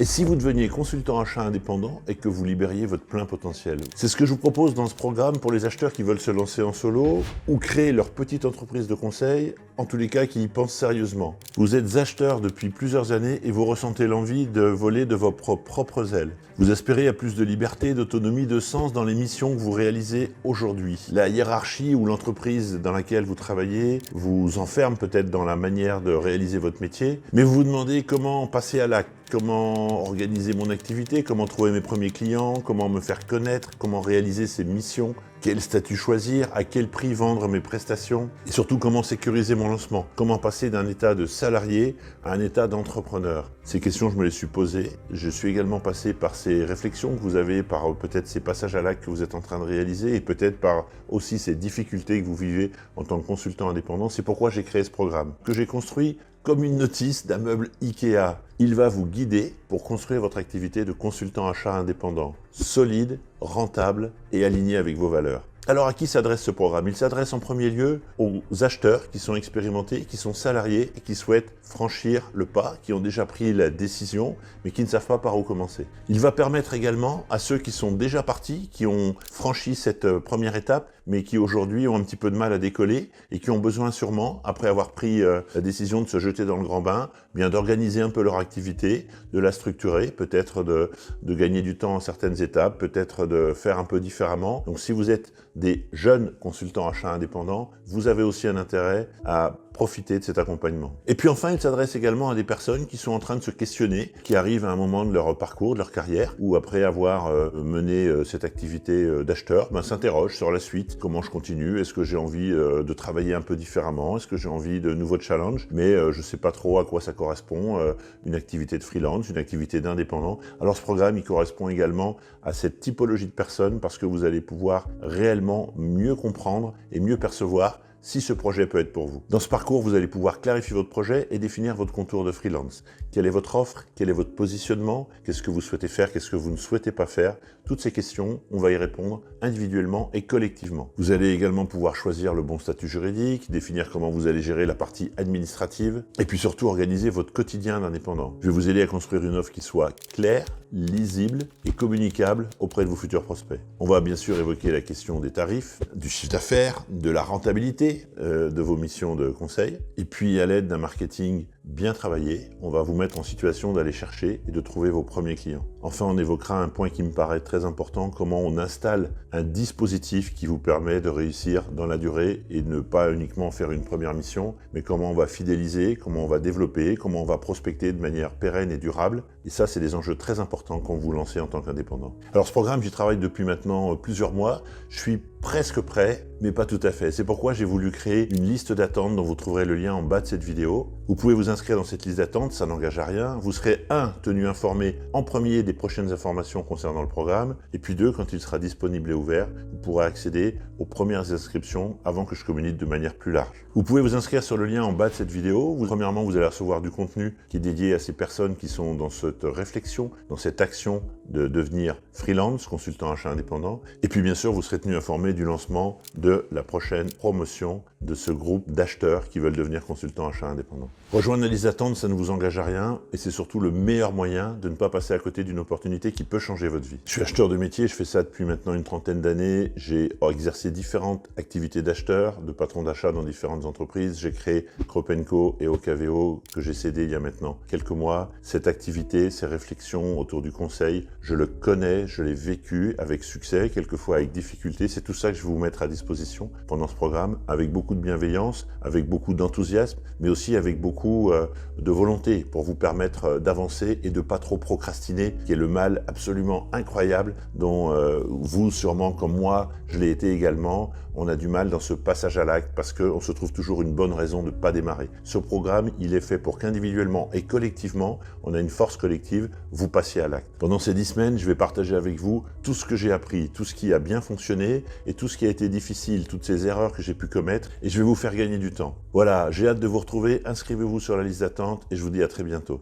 Et si vous deveniez consultant achat indépendant et que vous libériez votre plein potentiel? C'est ce que je vous propose dans ce programme pour les acheteurs qui veulent se lancer en solo ou créer leur petite entreprise de conseil, en tous les cas qui y pensent sérieusement. Vous êtes acheteur depuis plusieurs années et vous ressentez l'envie de voler de vos propres ailes. Vous aspirez à plus de liberté, d'autonomie, de sens dans les missions que vous réalisez aujourd'hui. La hiérarchie ou l'entreprise dans laquelle vous travaillez vous enferme peut-être dans la manière de réaliser votre métier, mais vous vous demandez comment passer à l'acte. Comment organiser mon activité, comment trouver mes premiers clients, comment me faire connaître, comment réaliser ces missions, quel statut choisir, à quel prix vendre mes prestations et surtout comment sécuriser mon lancement, comment passer d'un état de salarié à un état d'entrepreneur. Ces questions, je me les suis posées. Je suis également passé par ces réflexions que vous avez, par peut-être ces passages à l'acte que vous êtes en train de réaliser et peut-être par aussi ces difficultés que vous vivez en tant que consultant indépendant. C'est pourquoi j'ai créé ce programme que j'ai construit comme une notice d'un meuble Ikea. Il va vous guider pour construire votre activité de consultant achat indépendant, solide, rentable et aligné avec vos valeurs. Alors à qui s'adresse ce programme? Il s'adresse en premier lieu aux acheteurs qui sont expérimentés, qui sont salariés et qui souhaitent franchir le pas, qui ont déjà pris la décision mais qui ne savent pas par où commencer. Il va permettre également à ceux qui sont déjà partis, qui ont franchi cette première étape mais qui aujourd'hui ont un petit peu de mal à décoller et qui ont besoin sûrement, après avoir pris la décision de se jeter dans le grand bain, bien d'organiser un peu leur activité, de la structurer, peut-être de gagner du temps en certaines étapes, peut-être de faire un peu différemment. Donc si vous êtes des jeunes consultants achats indépendants, vous avez aussi un intérêt à profiter de cet accompagnement. Et puis enfin, il s'adresse également à des personnes qui sont en train de se questionner, qui arrivent à un moment de leur parcours, de leur carrière, ou après avoir mené cette activité d'acheteur, s'interrogent sur la suite. Comment je continue? Est-ce que j'ai envie de travailler un peu différemment? Est-ce que j'ai envie de nouveaux challenges? Mais je ne sais pas trop à quoi ça correspond, une activité de freelance, une activité d'indépendant. Alors ce programme, il correspond également à cette typologie de personnes parce que vous allez pouvoir réellement mieux comprendre et mieux percevoir si ce projet peut être pour vous. Dans ce parcours, vous allez pouvoir clarifier votre projet et définir votre contour de freelance. Quelle est votre offre? Quel est votre positionnement? Qu'est-ce que vous souhaitez faire? Qu'est-ce que vous ne souhaitez pas faire? Toutes ces questions, on va y répondre individuellement et collectivement. Vous allez également pouvoir choisir le bon statut juridique, définir comment vous allez gérer la partie administrative et puis surtout organiser votre quotidien d'indépendant. Je vais vous aider à construire une offre qui soit claire, lisible et communicable auprès de vos futurs prospects. On va bien sûr évoquer la question des tarifs, du chiffre d'affaires, de la rentabilité de vos missions de conseil. Et puis à l'aide d'un marketing bien travaillé, on va vous mettre en situation d'aller chercher et de trouver vos premiers clients. Enfin, on évoquera un point qui me paraît très important, comment on installe un dispositif qui vous permet de réussir dans la durée et de ne pas uniquement faire une première mission, mais comment on va fidéliser, comment on va développer, comment on va prospecter de manière pérenne et durable. Et ça, c'est des enjeux très importants quand vous lancez en tant qu'indépendant. Alors ce programme, j'y travaille depuis maintenant plusieurs mois. Je suis presque prêt, mais pas tout à fait. C'est pourquoi j'ai voulu créer une liste d'attente dont vous trouverez le lien en bas de cette vidéo. Vous pouvez vous inscrire dans cette liste d'attente, ça n'engage à rien. Vous serez tenu informé en premier des prochaines informations concernant le programme, et puis quand il sera disponible et ouvert, vous pourrez accéder aux premières inscriptions avant que je communique de manière plus large. Vous pouvez vous inscrire sur le lien en bas de cette vidéo. Premièrement, vous allez recevoir du contenu qui est dédié à ces personnes qui sont dans cette réflexion, dans cette action de devenir freelance, consultant achat indépendant. Et puis bien sûr, vous serez tenu informé du lancement de la prochaine promotion de ce groupe d'acheteurs qui veulent devenir consultants achat indépendant. Rejoindre la liste d'attente, ça ne vous engage à rien et c'est surtout le meilleur moyen de ne pas passer à côté d'une opportunité qui peut changer votre vie. Je suis acheteur de métier, je fais ça depuis maintenant une trentaine d'années. J'ai exercé différentes activités d'acheteur, de patron d'achat dans différentes entreprises. J'ai créé Cropenco et OKVO que j'ai cédé il y a maintenant quelques mois. Cette activité, ces réflexions autour du conseil, je le connais, je l'ai vécu avec succès, quelquefois avec difficulté. C'est tout ça que je vais vous mettre à disposition pendant ce programme avec beaucoup de bienveillance, avec beaucoup d'enthousiasme, mais aussi avec beaucoup de volonté pour vous permettre d'avancer et de pas trop procrastiner, qui est le mal absolument incroyable dont vous, sûrement comme moi, je l'ai été également. On a du mal dans ce passage à l'acte parce qu'on se trouve toujours une bonne raison de ne pas démarrer. Ce programme, il est fait pour qu'individuellement et collectivement, on a une force collective, vous passiez à l'acte. Pendant ces 10 semaines, je vais partager avec vous tout ce que j'ai appris, tout ce qui a bien fonctionné et tout ce qui a été difficile, toutes ces erreurs que j'ai pu commettre et je vais vous faire gagner du temps. Voilà, j'ai hâte de vous retrouver, inscrivez-vous sur la liste d'attente et je vous dis à très bientôt.